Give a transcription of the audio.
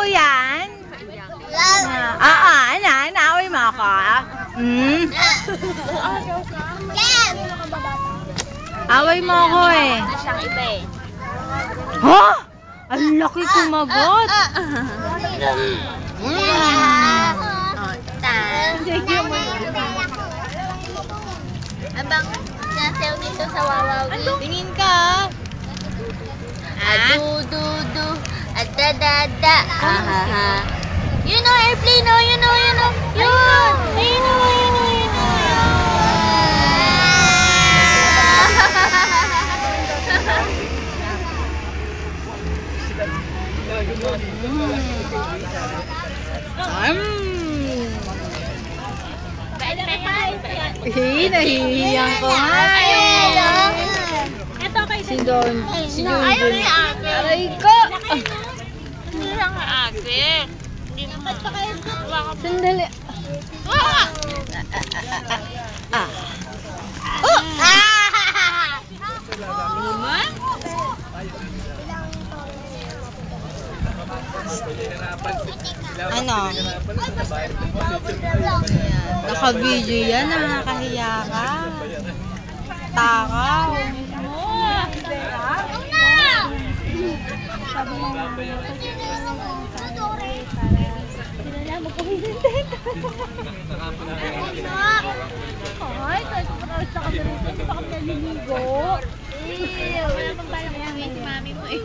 yan? Naaway mo ako. Away mo ako eh. Siyang iba eh. Ha? Ang laki kumagot. Abang nasayaw dito sa wawaw. Tingin ka. Adu-du-du. Adda-da-da. Ahaha. You know, airplane, oh. You know. Yun. You know. Nahihiyang ko nga. Ito kay Si Don. Ayaw ni ate. Aray ko. Hindi lang ate. Hindi naman. Sandali. Ano? Naka-video yan. Nakakahiya ka. Takaw. Ay, tayo pa na sa kami rin. Hindi pa kami naliligo. Wala pang balang kami si mami mo eh.